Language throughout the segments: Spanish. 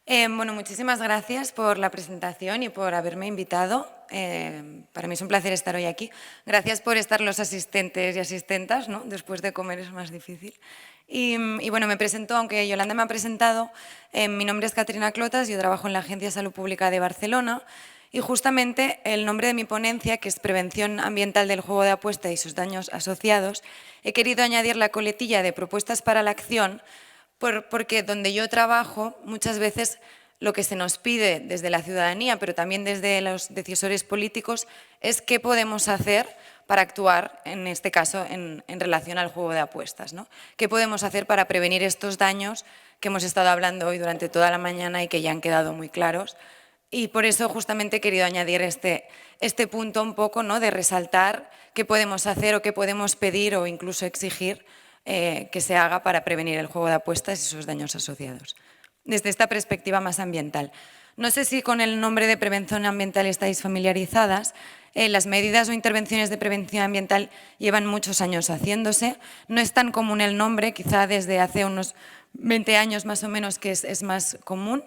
Bueno, muchísimas gracias por la presentación y por haberme invitado. Para mí es un placer estar hoy aquí. Gracias por estar los asistentes y asistentas, ¿no? Después de comer es más difícil. Y bueno, me presento, aunque Yolanda me ha presentado, mi nombre es Caterina Clotas, yo trabajo en la Agencia de Salud Pública de Barcelona y justamente el nombre de mi ponencia, que es Prevención Ambiental del Juego de Apuesta y sus daños asociados, he querido añadir la coletilla de propuestas para la acción porque donde yo trabajo, muchas veces lo que se nos pide desde la ciudadanía, pero también desde los decisores políticos, es qué podemos hacer para actuar, en este caso, en relación al juego de apuestas, ¿no? ¿Qué podemos hacer para prevenir estos daños que hemos estado hablando hoy durante toda la mañana y que ya han quedado muy claros? Y por eso justamente he querido añadir este punto un poco, ¿no?, de resaltar qué podemos hacer o qué podemos pedir o incluso exigir que se haga para prevenir el juego de apuestas y sus daños asociados, desde esta perspectiva más ambiental. No sé si con el nombre de prevención ambiental estáis familiarizadas. Las medidas o intervenciones de prevención ambiental llevan muchos años haciéndose. No es tan común el nombre, quizá desde hace unos 20 años más o menos que es más común.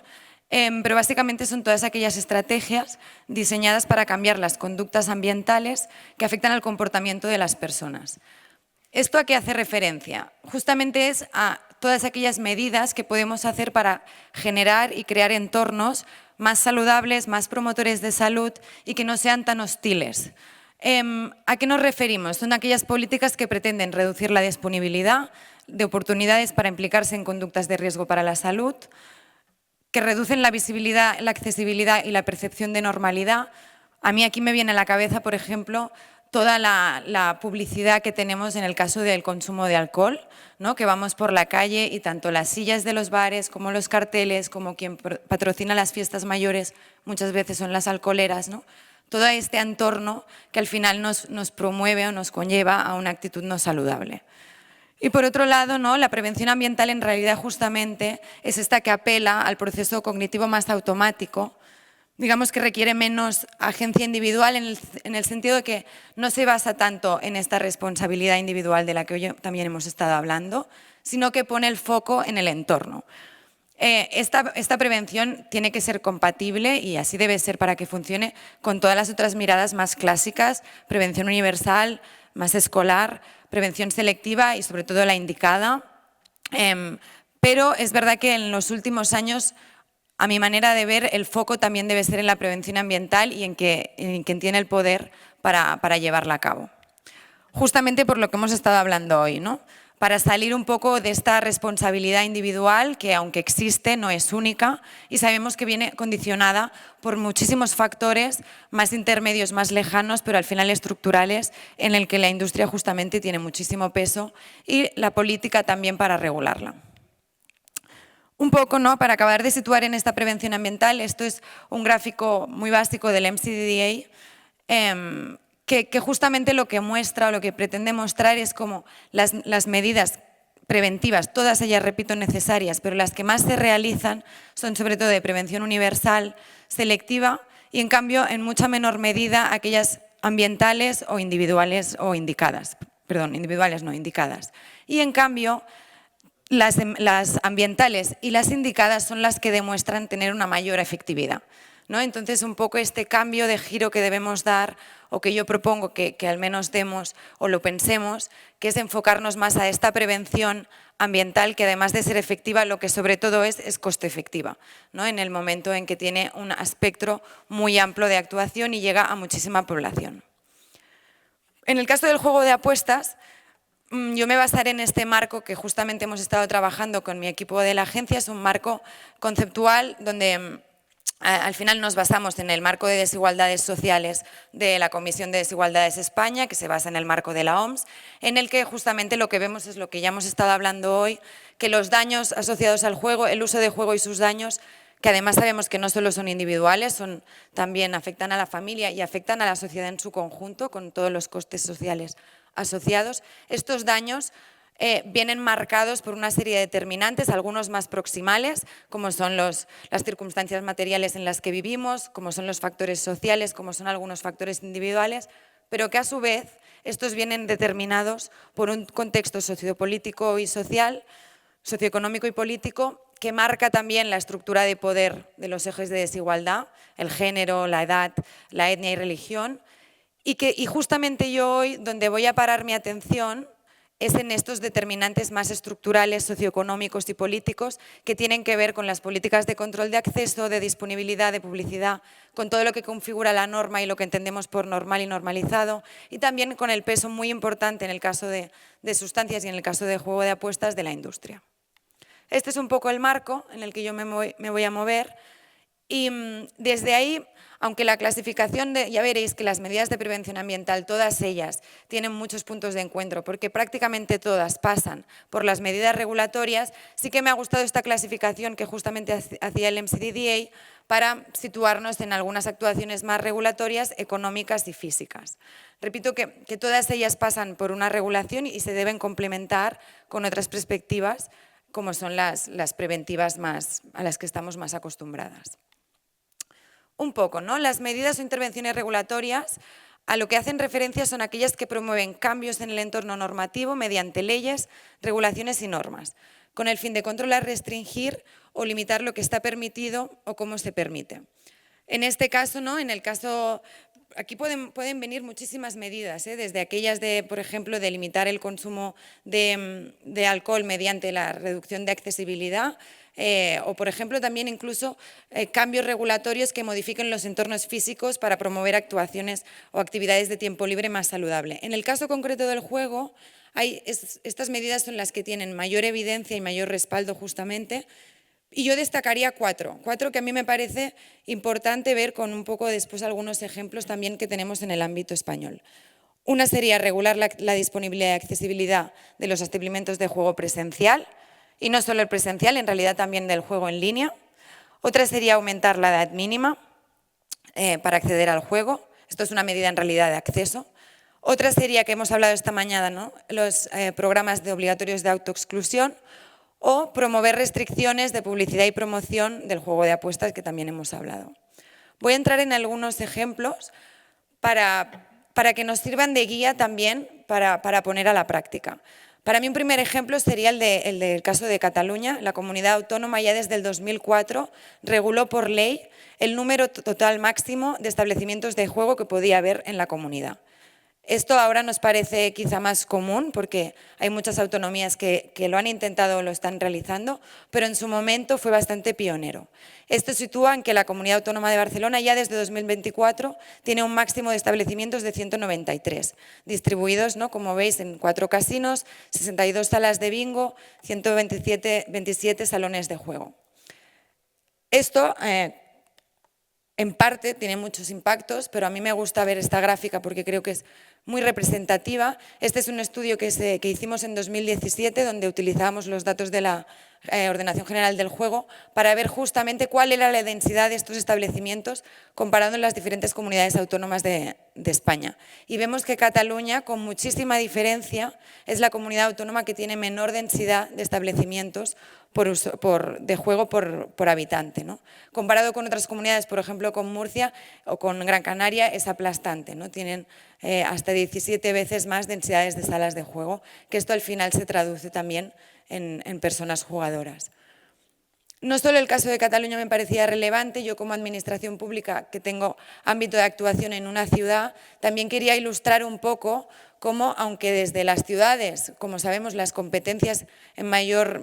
Pero básicamente son todas aquellas estrategias diseñadas para cambiar las conductas ambientales que afectan al comportamiento de las personas. ¿Esto a qué hace referencia? Justamente es a todas aquellas medidas que podemos hacer para generar y crear entornos más saludables, más promotores de salud y que no sean tan hostiles. ¿A qué nos referimos? Son aquellas políticas que pretenden reducir la disponibilidad de oportunidades para implicarse en conductas de riesgo para la salud, que reducen la visibilidad, la accesibilidad y la percepción de normalidad. A mí aquí me viene a la cabeza, por ejemplo, toda la publicidad que tenemos en el caso del consumo de alcohol, ¿no?, que vamos por la calle y tanto las sillas de los bares como los carteles, como quien patrocina las fiestas mayores, muchas veces son las alcoholeras, ¿no? Todo este entorno que al final nos promueve o nos conlleva a una actitud no saludable. Y por otro lado, ¿no?, la prevención ambiental en realidad justamente es esta que apela al proceso cognitivo más automático, digamos que requiere menos agencia individual en el sentido de que no se basa tanto en esta responsabilidad individual de la que hoy también hemos estado hablando, sino que pone el foco en el entorno. Esta prevención tiene que ser compatible, y así debe ser para que funcione, con todas las otras miradas más clásicas: prevención universal, más escolar, prevención selectiva y sobre todo la indicada. Pero es verdad que en los últimos años, a mi manera de ver, el foco también debe ser en la prevención ambiental y en quien tiene el poder para llevarla a cabo. Justamente por lo que hemos estado hablando hoy, ¿no?, para salir un poco de esta responsabilidad individual que, aunque existe, no es única y sabemos que viene condicionada por muchísimos factores más intermedios, más lejanos, pero al final estructurales, en el que la industria justamente tiene muchísimo peso y la política también para regularla. Un poco, ¿no?, para acabar de situar en esta prevención ambiental, esto es un gráfico muy básico del MCDDA, que justamente lo que muestra o lo que pretende mostrar es cómo las medidas preventivas, todas ellas, repito, necesarias, pero las que más se realizan son sobre todo de prevención universal, selectiva, y en cambio en mucha menor medida aquellas ambientales o individuales o indicadas. Perdón, individuales no, indicadas. Y en cambio las ambientales y las indicadas son las que demuestran tener una mayor efectividad, ¿no? Entonces, un poco este cambio de giro que debemos dar, o que yo propongo que al menos demos o lo pensemos, que es enfocarnos más a esta prevención ambiental, que además de ser efectiva, lo que sobre todo es coste efectiva, ¿no?, en el momento en que tiene un espectro muy amplio de actuación y llega a muchísima población. En el caso del juego de apuestas, yo me basaré en este marco que justamente hemos estado trabajando con mi equipo de la agencia. Es un marco conceptual donde al final nos basamos en el marco de desigualdades sociales de la Comisión de Desigualdades España, que se basa en el marco de la OMS, en el que justamente lo que vemos es lo que ya hemos estado hablando hoy, que los daños asociados al juego, el uso de juego y sus daños, que además sabemos que no solo son individuales, también afectan a la familia y afectan a la sociedad en su conjunto, con todos los costes sociales asociados. Estos daños vienen marcados por una serie de determinantes, algunos más proximales, como son las circunstancias materiales en las que vivimos, como son los factores sociales, como son algunos factores individuales, pero que a su vez estos vienen determinados por un contexto sociopolítico y social, socioeconómico y político, que marca también la estructura de poder de los ejes de desigualdad, el género, la edad, la etnia y religión, y justamente yo hoy, donde voy a parar mi atención, es en estos determinantes más estructurales, socioeconómicos y políticos que tienen que ver con las políticas de control de acceso, de disponibilidad, de publicidad, con todo lo que configura la norma y lo que entendemos por normal y normalizado, y también con el peso muy importante en el caso de sustancias y en el caso de juego de apuestas de la industria. Este es un poco el marco en el que yo me voy a mover y desde ahí, aunque la clasificación ya veréis que las medidas de prevención ambiental, todas ellas, tienen muchos puntos de encuentro, porque prácticamente todas pasan por las medidas regulatorias, sí que me ha gustado esta clasificación que justamente hacía el MCDDA para situarnos en algunas actuaciones más regulatorias, económicas y físicas. Repito que todas ellas pasan por una regulación y se deben complementar con otras perspectivas, como son las preventivas a las que estamos más acostumbradas. Un poco, ¿no? Las medidas o intervenciones regulatorias a lo que hacen referencia son aquellas que promueven cambios en el entorno normativo mediante leyes, regulaciones y normas, con el fin de controlar, restringir o limitar lo que está permitido o cómo se permite. En este caso, ¿no? En el caso, aquí pueden venir muchísimas medidas, desde aquellas de, por ejemplo, de limitar el consumo de alcohol mediante la reducción de accesibilidad, o, por ejemplo, también incluso cambios regulatorios que modifiquen los entornos físicos para promover actuaciones o actividades de tiempo libre más saludable. En el caso concreto del juego, estas medidas son las que tienen mayor evidencia y mayor respaldo justamente, y yo destacaría cuatro que a mí me parece importante ver con un poco después algunos ejemplos también que tenemos en el ámbito español. Una sería regular la disponibilidad y accesibilidad de los establecimientos de juego presencial, y no solo el presencial, en realidad también del juego en línea. Otra sería aumentar la edad mínima para acceder al juego. Esto es una medida en realidad de acceso. Otra sería, que hemos hablado esta mañana, ¿no? Los programas obligatorios de autoexclusión, o promover restricciones de publicidad y promoción del juego de apuestas, que también hemos hablado. Voy a entrar en algunos ejemplos para que nos sirvan de guía también para poner a la práctica. Para mí un primer ejemplo sería el del caso de Cataluña. La comunidad autónoma ya desde el 2004 reguló por ley el número total máximo de establecimientos de juego que podía haber en la comunidad. Esto ahora nos parece quizá más común porque hay muchas autonomías que lo han intentado o lo están realizando, pero en su momento fue bastante pionero. Esto sitúa en que la Comunidad Autónoma de Barcelona ya desde 2024 tiene un máximo de establecimientos de 193, distribuidos, ¿no? Como veis, en 4 casinos, 62 salas de bingo, 127 salones de juego. Esto en parte tiene muchos impactos, pero a mí me gusta ver esta gráfica porque creo que es muy representativa. Este es un estudio que hicimos en 2017, donde utilizábamos los datos de la Ordenación General del Juego para ver justamente cuál era la densidad de estos establecimientos comparando en las diferentes comunidades autónomas de España. Y vemos que Cataluña, con muchísima diferencia, es la comunidad autónoma que tiene menor densidad de establecimientos de juego por habitante, ¿no? Comparado con otras comunidades, por ejemplo con Murcia o con Gran Canaria, es aplastante, ¿no? Tienen hasta 17 veces más densidades de salas de juego, que esto al final se traduce también en personas jugadoras. No solo el caso de Cataluña me parecía relevante, yo como administración pública que tengo ámbito de actuación en una ciudad, también quería ilustrar un poco cómo, aunque desde las ciudades, como sabemos, las competencias en mayor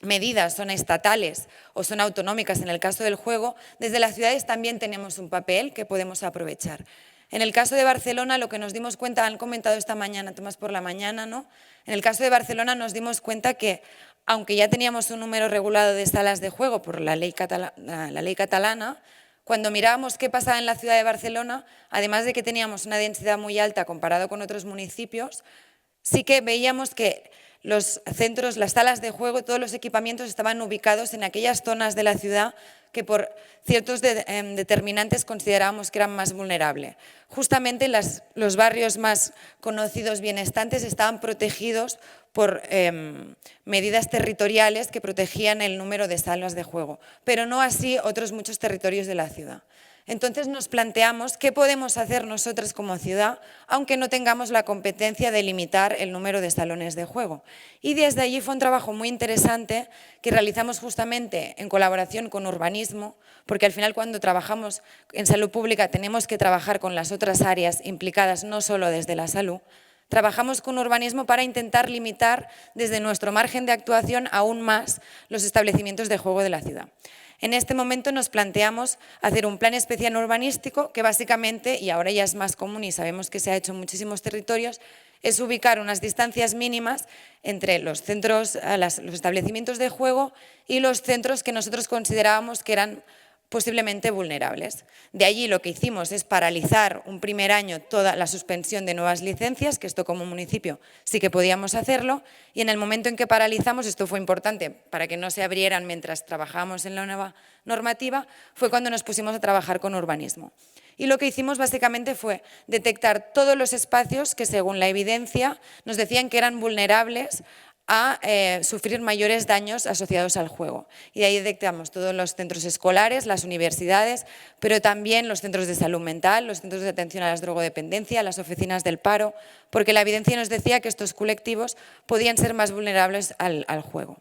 medida son estatales o son autonómicas en el caso del juego, desde las ciudades también tenemos un papel que podemos aprovechar. En el caso de Barcelona, lo que nos dimos cuenta, han comentado esta mañana, Tomás por la mañana, ¿no? En el caso de Barcelona nos dimos cuenta que, aunque ya teníamos un número regulado de salas de juego por la ley catalana, cuando mirábamos qué pasaba en la ciudad de Barcelona, además de que teníamos una densidad muy alta comparado con otros municipios, sí que veíamos que los centros, las salas de juego, todos los equipamientos estaban ubicados en aquellas zonas de la ciudad que por ciertos determinantes considerábamos que eran más vulnerables. Justamente los barrios más conocidos benestantes estaban protegidos por medidas territoriales que protegían el número de salas de juego, pero no así otros muchos territorios de la ciudad. Entonces nos planteamos qué podemos hacer nosotras como ciudad, aunque no tengamos la competencia de limitar el número de salones de juego. Y desde allí fue un trabajo muy interesante que realizamos justamente en colaboración con urbanismo, porque al final cuando trabajamos en salud pública tenemos que trabajar con las otras áreas implicadas, no solo desde la salud. Trabajamos con urbanismo para intentar limitar desde nuestro margen de actuación aún más los establecimientos de juego de la ciudad. En este momento nos planteamos hacer un plan especial urbanístico que básicamente, y ahora ya es más común y sabemos que se ha hecho en muchísimos territorios, es ubicar unas distancias mínimas entre los centros, los establecimientos de juego y los centros que nosotros considerábamos que eran posiblemente vulnerables. De allí lo que hicimos es paralizar un primer año toda la suspensión de nuevas licencias, que esto como municipio sí que podíamos hacerlo, y en el momento en que paralizamos, esto fue importante para que no se abrieran mientras trabajábamos en la nueva normativa, fue cuando nos pusimos a trabajar con urbanismo. Y lo que hicimos básicamente fue detectar todos los espacios que según la evidencia nos decían que eran vulnerables a sufrir mayores daños asociados al juego. Y de ahí detectamos todos los centros escolares, las universidades, pero también los centros de salud mental, los centros de atención a las drogodependencias, las oficinas del paro, porque la evidencia nos decía que estos colectivos podían ser más vulnerables al juego.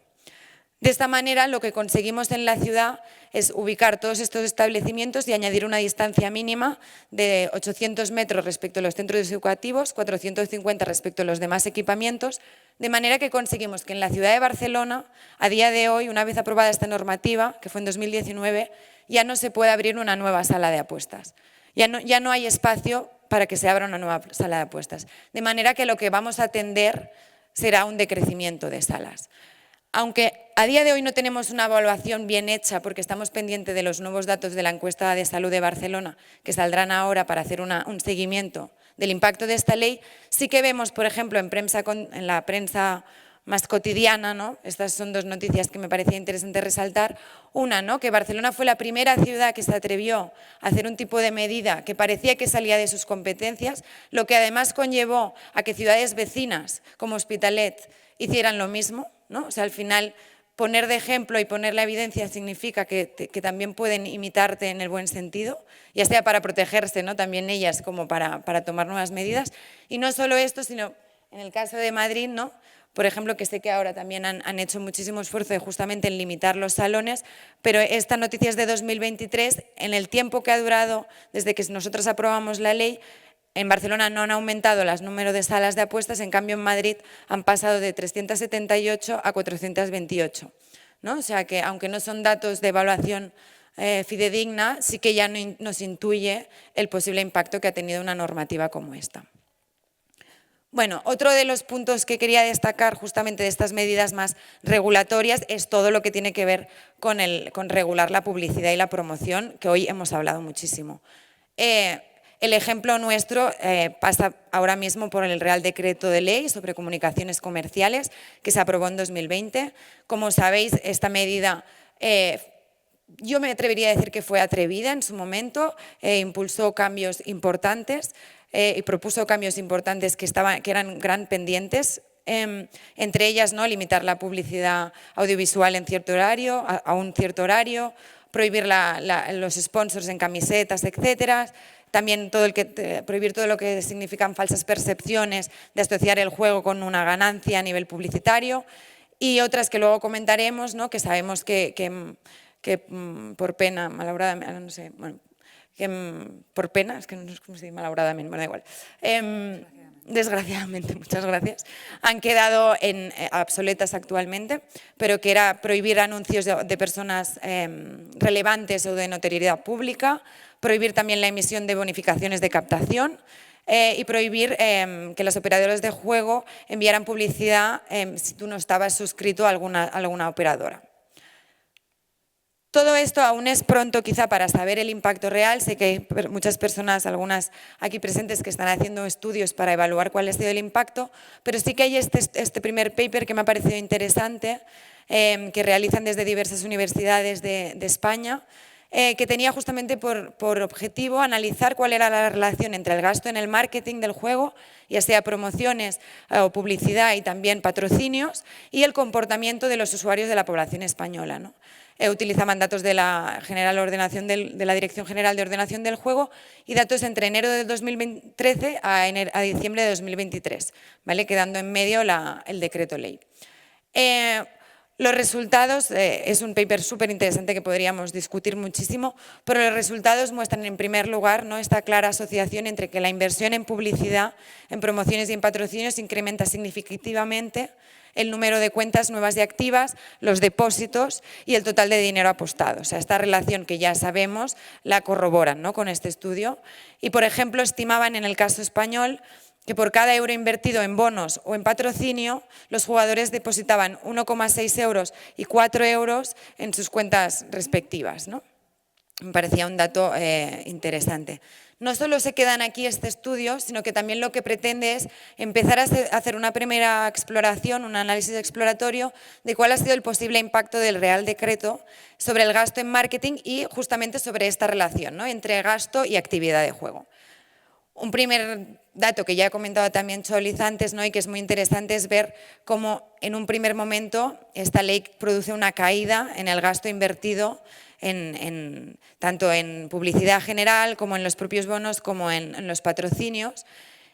De esta manera, lo que conseguimos en la ciudad es ubicar todos estos establecimientos y añadir una distancia mínima de 800 metros respecto a los centros educativos, 450 respecto a los demás equipamientos, de manera que conseguimos que en la ciudad de Barcelona, a día de hoy, una vez aprobada esta normativa, que fue en 2019, ya no se puede abrir una nueva sala de apuestas. Ya no hay espacio para que se abra una nueva sala de apuestas. De manera que lo que vamos a atender será un decrecimiento de salas. Aunque a día de hoy no tenemos una evaluación bien hecha porque estamos pendientes de los nuevos datos de la encuesta de salud de Barcelona que saldrán ahora para hacer un seguimiento del impacto de esta ley, sí que vemos, por ejemplo, en la prensa más cotidiana, ¿no? Estas son dos noticias que me parecía interesante resaltar. Una, ¿no? Que Barcelona fue la primera ciudad que se atrevió a hacer un tipo de medida que parecía que salía de sus competencias, lo que además conllevó a que ciudades vecinas como Hospitalet hicieran lo mismo, ¿no? O sea, al final poner de ejemplo y poner la evidencia significa que también pueden imitarte en el buen sentido, ya sea para protegerse, ¿no? También ellas como para tomar nuevas medidas. Y no solo esto, sino en el caso de Madrid, ¿no? Por ejemplo, que sé que ahora también han hecho muchísimo esfuerzo justamente en limitar los salones, pero esta noticia es de 2023, en el tiempo que ha durado desde que nosotros aprobamos la ley, en Barcelona no han aumentado el número de salas de apuestas, en cambio en Madrid han pasado de 378 a 428. ¿No? O sea que aunque no son datos de evaluación fidedigna, sí que ya nos intuye el posible impacto que ha tenido una normativa como esta. Bueno, otro de los puntos que quería destacar justamente de estas medidas más regulatorias es todo lo que tiene que ver con regular la publicidad y la promoción, que hoy hemos hablado muchísimo. El ejemplo nuestro pasa ahora mismo por el Real Decreto de Ley sobre comunicaciones comerciales que se aprobó en 2020. Como sabéis, esta medida yo me atrevería a decir que fue atrevida en su momento, impulsó cambios importantes y propuso cambios importantes que eran gran pendientes. Entre ellas, ¿no? Limitar la publicidad audiovisual en cierto horario, a un cierto horario, prohibir los sponsors en camisetas, etcétera. También prohibir todo lo que significan falsas percepciones de asociar el juego con una ganancia a nivel publicitario y otras que luego comentaremos, ¿no? Que sabemos que por pena, malauradamente, no sé, bueno, por pena, es que no sé cómo se dice malauradamente, bueno, da igual. Desgraciadamente, muchas gracias, han quedado obsoletas actualmente, pero que era prohibir anuncios de personas relevantes o de notoriedad pública, prohibir también la emisión de bonificaciones de captación y prohibir que los operadores de juego enviaran publicidad si tú no estabas suscrito a alguna operadora. Todo esto aún es pronto quizá para saber el impacto real. Sé que hay muchas personas, algunas aquí presentes, que están haciendo estudios para evaluar cuál ha sido el impacto, pero sí que hay este primer paper que me ha parecido interesante, que realizan desde diversas universidades de España, que tenía justamente por objetivo analizar cuál era la relación entre el gasto en el marketing del juego, ya sea promociones o publicidad y también patrocinios, y el comportamiento de los usuarios de la población española, ¿no? utilizaban datos de la Dirección General de Ordenación del Juego y datos entre enero de 2013 a diciembre de 2023, ¿vale? Quedando en medio el decreto ley. Los resultados, es un paper súper interesante que podríamos discutir muchísimo, pero los resultados muestran en primer lugar, ¿no?, esta clara asociación entre que la inversión en publicidad, en promociones y en patrocinios incrementa significativamente el número de cuentas nuevas y activas, los depósitos y el total de dinero apostado. O sea, esta relación que ya sabemos la corroboran, ¿no?, con este estudio. Y, por ejemplo, estimaban en el caso español que por cada euro invertido en bonos o en patrocinio, los jugadores depositaban 1,6 euros y 4 euros en sus cuentas respectivas, ¿no? Me parecía un dato interesante. No solo se quedan aquí este estudio, sino que también lo que pretende es empezar a hacer una primera exploración, un análisis exploratorio de cuál ha sido el posible impacto del Real Decreto sobre el gasto en marketing y justamente sobre esta relación, ¿no?, entre gasto y actividad de juego. Un primer dato que ya ha comentado también Choliz antes, ¿no?, y que es muy interesante, es ver cómo en un primer momento esta ley produce una caída en el gasto invertido tanto en publicidad general como en los propios bonos como en los patrocinios.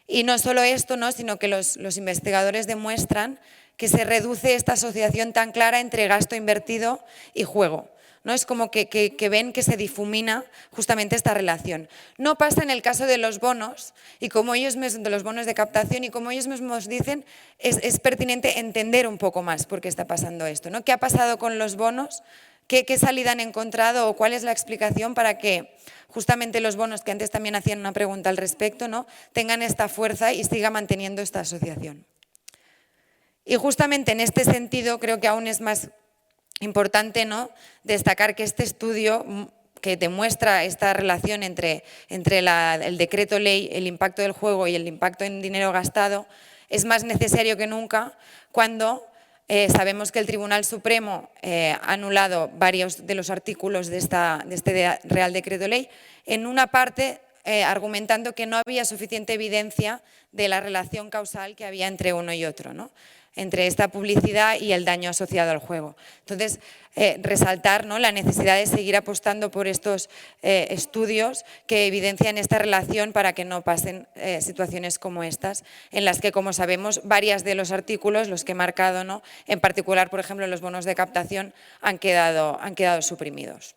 Y no solo esto, ¿no?, sino que los investigadores demuestran que se reduce esta asociación tan clara entre gasto invertido y juego, ¿no? Es como que ven que se difumina justamente esta relación. No pasa en el caso de los bonos, y como ellos mismos, de los bonos de captación, y como ellos mismos dicen, es pertinente entender un poco más por qué está pasando esto, ¿no? ¿Qué ha pasado con los bonos? ¿Qué salida han encontrado o cuál es la explicación para que justamente los bonos, que antes también hacían una pregunta al respecto, ¿no?, tengan esta fuerza y siga manteniendo esta asociación? Y justamente en este sentido creo que aún es más importante, ¿no?, destacar que este estudio que demuestra esta relación entre el decreto ley, el impacto del juego y el impacto en dinero gastado, es más necesario que nunca cuando sabemos que el Tribunal Supremo ha anulado varios de los artículos de este Real Decreto Ley, en una parte argumentando que no había suficiente evidencia de la relación causal que había entre uno y otro, ¿no?, entre esta publicidad y el daño asociado al juego. Entonces, resaltar, ¿no?, la necesidad de seguir apostando por estos estudios que evidencian esta relación para que no pasen situaciones como estas, en las que, como sabemos, varios de los artículos, los que he marcado, ¿no?, en particular, por ejemplo, los bonos de captación, han quedado suprimidos.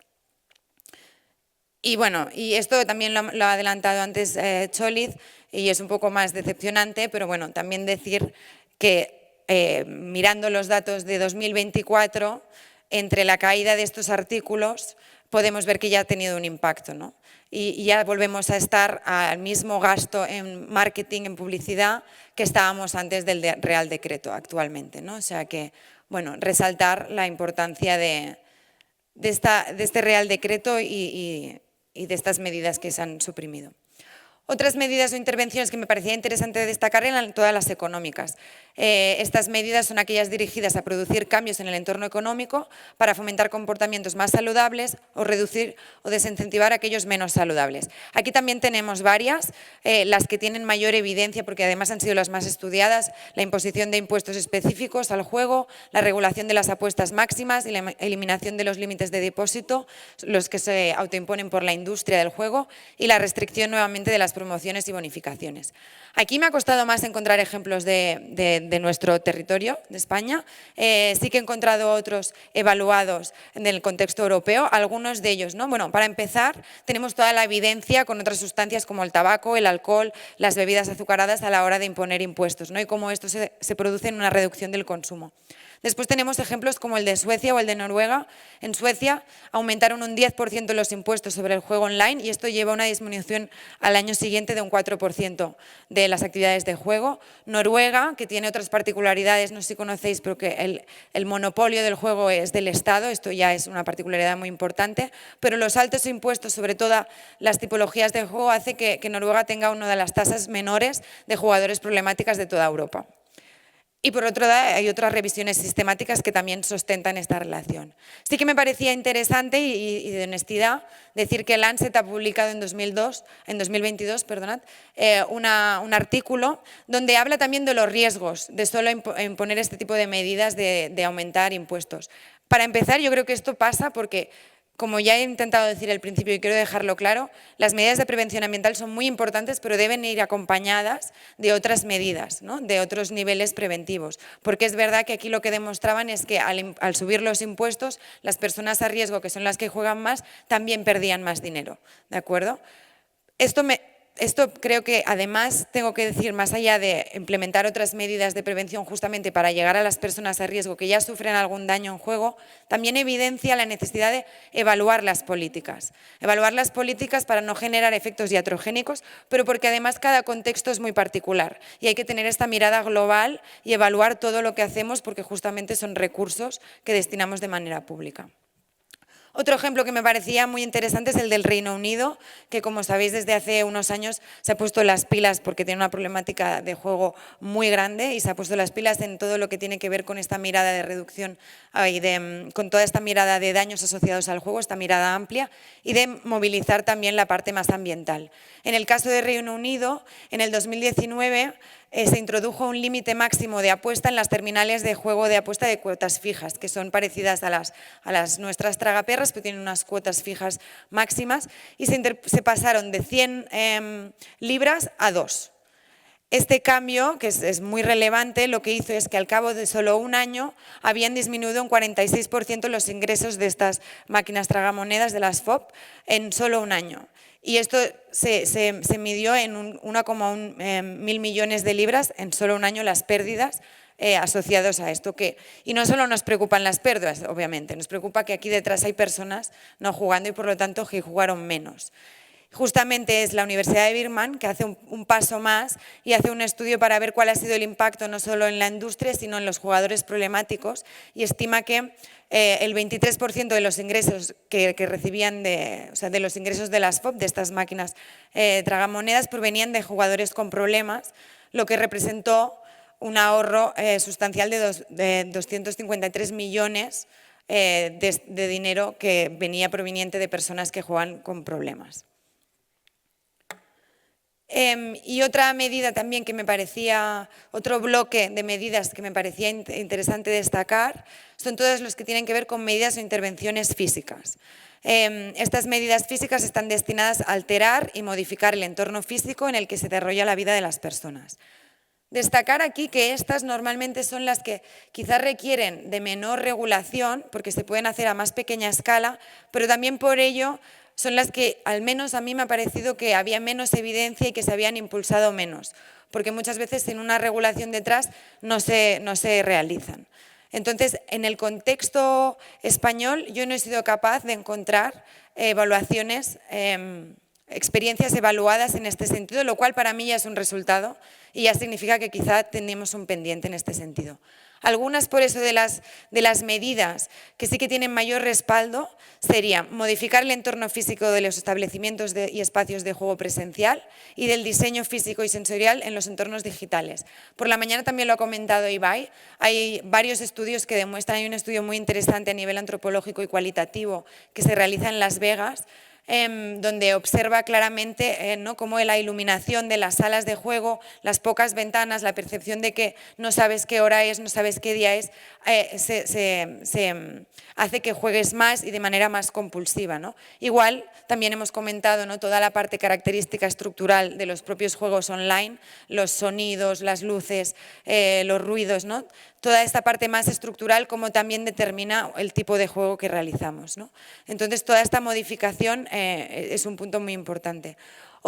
Y bueno, y esto también lo ha adelantado antes Choliz, y es un poco más decepcionante, pero bueno, también decir que mirando los datos de 2024, entre la caída de estos artículos podemos ver que ya ha tenido un impacto, ¿no? Y ya volvemos a estar al mismo gasto en marketing, en publicidad, que estábamos antes del Real Decreto actualmente, ¿no? O sea que, bueno, resaltar la importancia de este Real Decreto y de estas medidas que se han suprimido. Otras medidas o intervenciones que me parecía interesante destacar eran todas las económicas. Estas medidas son aquellas dirigidas a producir cambios en el entorno económico para fomentar comportamientos más saludables o reducir o desincentivar aquellos menos saludables. Aquí también tenemos varias, las que tienen mayor evidencia porque además han sido las más estudiadas: la imposición de impuestos específicos al juego, la regulación de las apuestas máximas y la eliminación de los límites de depósito, los que se autoimponen por la industria del juego, y la restricción nuevamente de las promociones y bonificaciones. Aquí me ha costado más encontrar ejemplos de nuestro territorio, de España. Sí que he encontrado otros evaluados en el contexto europeo, algunos de ellos, ¿no? Bueno, para empezar, tenemos toda la evidencia con otras sustancias como el tabaco, el alcohol, las bebidas azucaradas a la hora de imponer impuestos, ¿no?, y cómo esto se produce en una reducción del consumo. Después tenemos ejemplos como el de Suecia o el de Noruega. En Suecia aumentaron un 10% los impuestos sobre el juego online y esto lleva a una disminución al año siguiente de un 4% de las actividades de juego. Noruega, que tiene otras particularidades, no sé si conocéis, pero que el monopolio del juego es del Estado, esto ya es una particularidad muy importante, pero los altos impuestos sobre todas las tipologías de juego hace que Noruega tenga una de las tasas menores de jugadores problemáticas de toda Europa. Y por otro lado, hay otras revisiones sistemáticas que también sustentan esta relación. Sí que me parecía interesante y de honestidad decir que Lancet ha publicado en 2022 perdonad, un artículo donde habla también de los riesgos de solo imponer este tipo de medidas de aumentar impuestos. Para empezar, yo creo que esto pasa porque, como ya he intentado decir al principio y quiero dejarlo claro, las medidas de prevención ambiental son muy importantes, pero deben ir acompañadas de otras medidas, ¿no? De otros niveles preventivos. Porque es verdad que aquí lo que demostraban es que al subir los impuestos, las personas a riesgo, que son las que juegan más, también perdían más dinero. ¿De acuerdo? Esto creo que además tengo que decir, más allá de implementar otras medidas de prevención justamente para llegar a las personas a riesgo que ya sufren algún daño en juego, también evidencia la necesidad de evaluar las políticas. Evaluar las políticas para no generar efectos iatrogénicos, pero porque además cada contexto es muy particular y hay que tener esta mirada global y evaluar todo lo que hacemos porque justamente son recursos que destinamos de manera pública. Otro ejemplo que me parecía muy interesante es el del Reino Unido, que como sabéis desde hace unos años se ha puesto las pilas porque tiene una problemática de juego muy grande y se ha puesto las pilas en todo lo que tiene que ver con esta mirada de reducción con toda esta mirada de daños asociados al juego, esta mirada amplia y de movilizar también la parte más ambiental. En el caso de Reino Unido, en el 2019 se introdujo un límite máximo de apuesta en las terminales de juego de apuesta de cuotas fijas, que son parecidas a las nuestras tragaperras, pero tienen unas cuotas fijas máximas, y se pasaron de 100 libras a 2. Este cambio, que es muy relevante, lo que hizo es que al cabo de solo un año habían disminuido un 46% los ingresos de estas máquinas tragamonedas, de las FOB, en solo un año. Y esto se midió en 1,1 mil millones de libras en solo un año las pérdidas asociados a esto. Y no solo nos preocupan las pérdidas, obviamente, nos preocupa que aquí detrás hay personas no jugando y por lo tanto que jugaron menos. Justamente es la Universidad de Birmingham que hace un paso más y hace un estudio para ver cuál ha sido el impacto no solo en la industria, sino en los jugadores problemáticos y estima que el 23% de los ingresos que recibían de los ingresos de las FOB, de estas máquinas tragamonedas, provenían de jugadores con problemas, lo que representó un ahorro sustancial de 253 millones de dinero que venía proveniente de personas que juegan con problemas. Y otra medida también que me parecía, otro bloque de medidas que me parecía interesante destacar, son todos los que tienen que ver con medidas o intervenciones físicas. Estas medidas físicas están destinadas a alterar y modificar el entorno físico en el que se desarrolla la vida de las personas. Destacar aquí que estas normalmente son las que quizás requieren de menor regulación, porque se pueden hacer a más pequeña escala, pero también por ello son las que, al menos a mí me ha parecido que había menos evidencia y que se habían impulsado menos, porque muchas veces sin una regulación detrás no se realizan. Entonces, en el contexto español yo no he sido capaz de encontrar evaluaciones, experiencias evaluadas en este sentido, lo cual para mí ya es un resultado y ya significa que quizá tenemos un pendiente en este sentido. Algunas por eso de las medidas que sí que tienen mayor respaldo serían modificar el entorno físico de los establecimientos y espacios de juego presencial y del diseño físico y sensorial en los entornos digitales. Por la mañana también lo ha comentado Ibai, hay varios estudios que demuestran, hay un estudio muy interesante a nivel antropológico y cualitativo que se realiza en Las Vegas, donde observa claramente cómo la iluminación de las salas de juego, las pocas ventanas, la percepción de que no sabes qué hora es, no sabes qué día es, hace que juegues más y de manera más compulsiva, ¿no? Igual, también hemos comentado, ¿no?, toda la parte característica estructural de los propios juegos online, los sonidos, las luces, los ruidos, ¿no? Toda esta parte más estructural como también determina el tipo de juego que realizamos, ¿no? Entonces, toda esta modificación es un punto muy importante.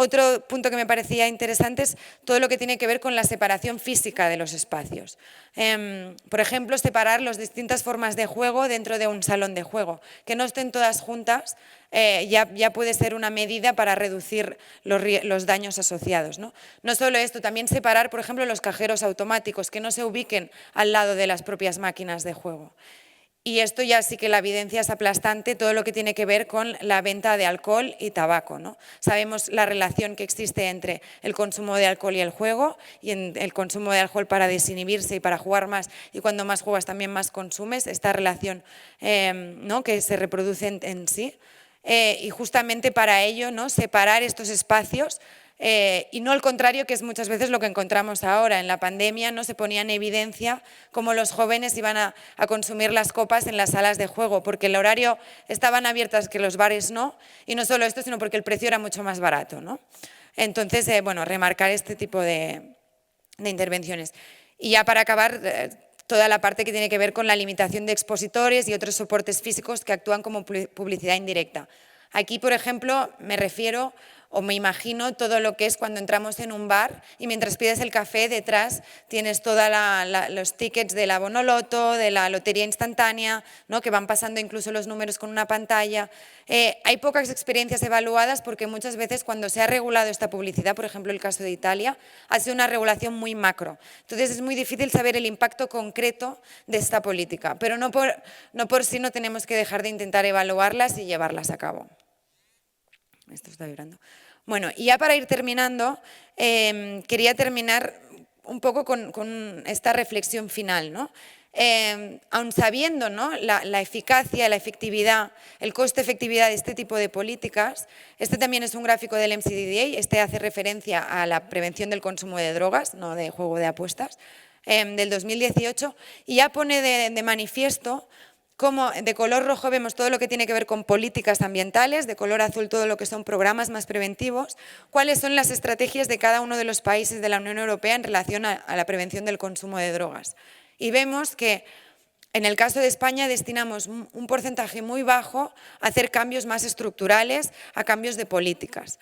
Otro punto que me parecía interesante es todo lo que tiene que ver con la separación física de los espacios. Por ejemplo, separar las distintas formas de juego dentro de un salón de juego. Que no estén todas juntas ya puede ser una medida para reducir los daños asociados, ¿no? No solo esto, también separar, por ejemplo, los cajeros automáticos, que no se ubiquen al lado de las propias máquinas de juego. Y esto ya sí que la evidencia es aplastante, todo lo que tiene que ver con la venta de alcohol y tabaco, ¿no? Sabemos la relación que existe entre el consumo de alcohol y el juego, y en el consumo de alcohol para desinhibirse y para jugar más, y cuando más juegas también más consumes, esta relación ¿no? que se reproduce en sí. Y justamente para ello, ¿no? separar estos espacios y no al contrario, que es muchas veces lo que encontramos ahora. En la pandemia no se ponía en evidencia cómo los jóvenes iban a consumir las copas en las salas de juego, porque el horario estaban abiertas que los bares no, y no solo esto, sino porque el precio era mucho más barato, ¿no? Entonces, bueno, remarcar este tipo de intervenciones. Y ya para acabar, toda la parte que tiene que ver con la limitación de expositores y otros soportes físicos que actúan como publicidad indirecta. Aquí, por ejemplo, me refiero o me imagino todo lo que es cuando entramos en un bar y mientras pides el café detrás tienes todos los tickets de la Bonoloto, de la lotería instantánea, ¿no? que van pasando incluso los números con una pantalla. Hay pocas experiencias evaluadas porque muchas veces cuando se ha regulado esta publicidad, por ejemplo el caso de Italia, ha sido una regulación muy macro. Entonces es muy difícil saber el impacto concreto de esta política, pero no por sí no tenemos que dejar de intentar evaluarlas y llevarlas a cabo. Esto está vibrando. Bueno, y ya para ir terminando, quería terminar un poco con esta reflexión final, ¿no? Aun sabiendo, ¿no? la eficacia, la efectividad, el coste-efectividad de este tipo de políticas, este también es un gráfico del MCDDA, este hace referencia a la prevención del consumo de drogas, no de juego de apuestas, del 2018, y ya pone de manifiesto como de color rojo vemos todo lo que tiene que ver con políticas ambientales, de color azul todo lo que son programas más preventivos, cuáles son las estrategias de cada uno de los países de la Unión Europea en relación a la prevención del consumo de drogas. Y vemos que en el caso de España destinamos un porcentaje muy bajo a hacer cambios más estructurales, a cambios de políticas.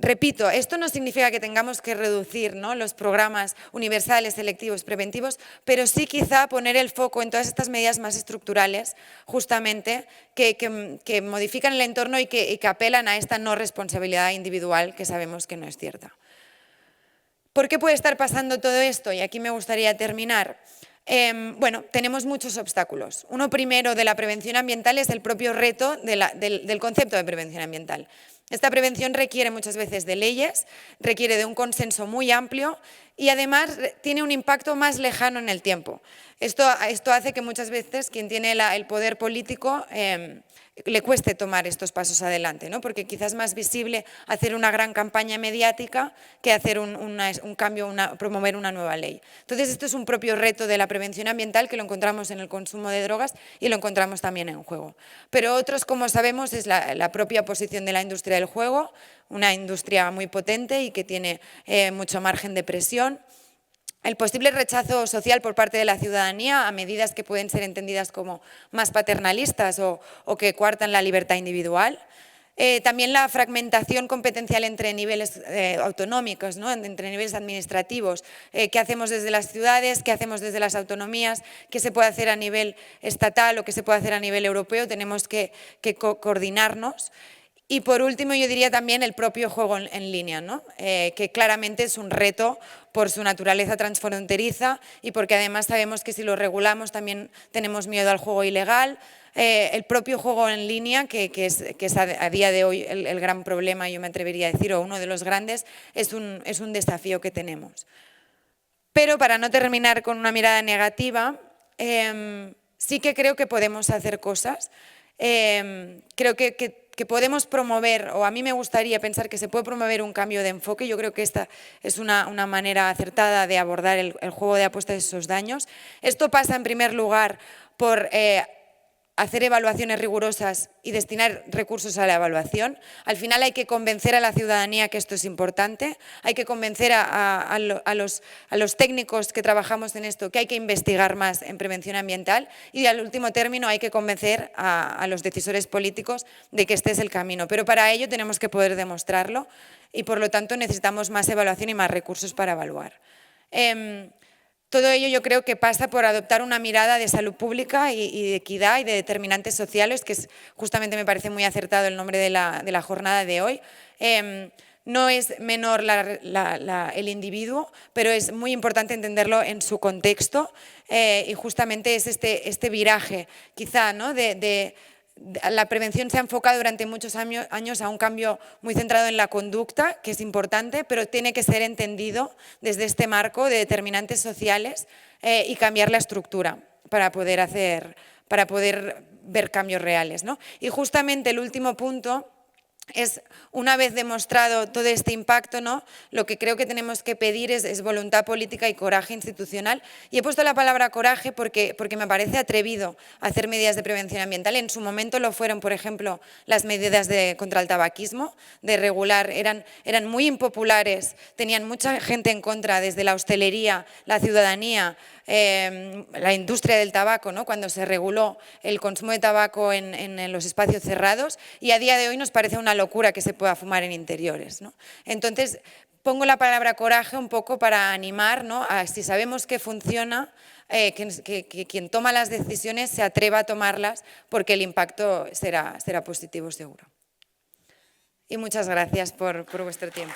Repito, esto no significa que tengamos que reducir, ¿no? los programas universales, selectivos, preventivos, pero sí quizá poner el foco en todas estas medidas más estructurales, justamente, que modifican el entorno y que apelan a esta no responsabilidad individual que sabemos que no es cierta. ¿Por qué puede estar pasando todo esto? Y aquí me gustaría terminar. Bueno, tenemos muchos obstáculos. Uno primero de la prevención ambiental es el propio reto del concepto de prevención ambiental. Esta prevención requiere muchas veces de leyes, requiere de un consenso muy amplio y además tiene un impacto más lejano en el tiempo. Esto hace que muchas veces quien tiene el poder político le cueste tomar estos pasos adelante, ¿no? Porque quizás es más visible hacer una gran campaña mediática que hacer un cambio, promover una nueva ley. Entonces esto es un propio reto de la prevención ambiental que lo encontramos en el consumo de drogas y lo encontramos también en juego. Pero otros, como sabemos, es la propia posición de la industria del juego, una industria muy potente y que tiene mucho margen de presión. El posible rechazo social por parte de la ciudadanía a medidas que pueden ser entendidas como más paternalistas o que coartan la libertad individual. También la fragmentación competencial entre niveles autonómicos, ¿no? entre niveles administrativos. ¿Qué hacemos desde las ciudades? ¿Qué hacemos desde las autonomías? ¿Qué se puede hacer a nivel estatal o qué se puede hacer a nivel europeo? Tenemos que coordinarnos. Y por último, yo diría también el propio juego en línea, ¿no? Que claramente es un reto por su naturaleza transfronteriza y porque además sabemos que si lo regulamos también tenemos miedo al juego ilegal. El propio juego en línea, que es a día de hoy el gran problema, yo me atrevería a decir, o uno de los grandes, es un desafío que tenemos. Pero para no terminar con una mirada negativa, sí que creo que podemos hacer cosas. Creo que podemos promover, o a mí me gustaría pensar que se puede promover un cambio de enfoque. Yo creo que esta es una manera acertada de abordar el juego de apuestas y esos daños. Esto pasa en primer lugar por hacer evaluaciones rigurosas y destinar recursos a la evaluación. Al final hay que convencer a la ciudadanía que esto es importante, hay que convencer a los técnicos que trabajamos en esto que hay que investigar más en prevención ambiental y al último término hay que convencer a los decisores políticos de que este es el camino. Pero para ello tenemos que poder demostrarlo y por lo tanto necesitamos más evaluación y más recursos para evaluar. Todo ello yo creo que pasa por adoptar una mirada de salud pública y de equidad y de determinantes sociales, que es, justamente me parece muy acertado el nombre de la jornada de hoy. no es menor el individuo, pero es muy importante entenderlo en su contexto y justamente es este viraje, quizá, ¿no? La prevención se ha enfocado durante muchos años a un cambio muy centrado en la conducta, que es importante, pero tiene que ser entendido desde este marco de determinantes sociales y cambiar la estructura para poder ver cambios reales, ¿no? Y justamente el último punto es, una vez demostrado todo este impacto, ¿no? Lo que creo que tenemos que pedir es voluntad política y coraje institucional. Y he puesto la palabra coraje porque me parece atrevido hacer medidas de prevención ambiental. En su momento lo fueron, por ejemplo, las medidas contra el tabaquismo, de regular, eran muy impopulares, tenían mucha gente en contra, desde la hostelería, la ciudadanía, la industria del tabaco, ¿no? Cuando se reguló el consumo de tabaco en los espacios cerrados, y a día de hoy nos parece una locura que se pueda fumar en interiores, ¿no? Entonces, pongo la palabra coraje un poco para animar, ¿no? A, si sabemos que funciona, que quien toma las decisiones se atreva a tomarlas, porque el impacto será positivo seguro. Y muchas gracias por vuestro tiempo.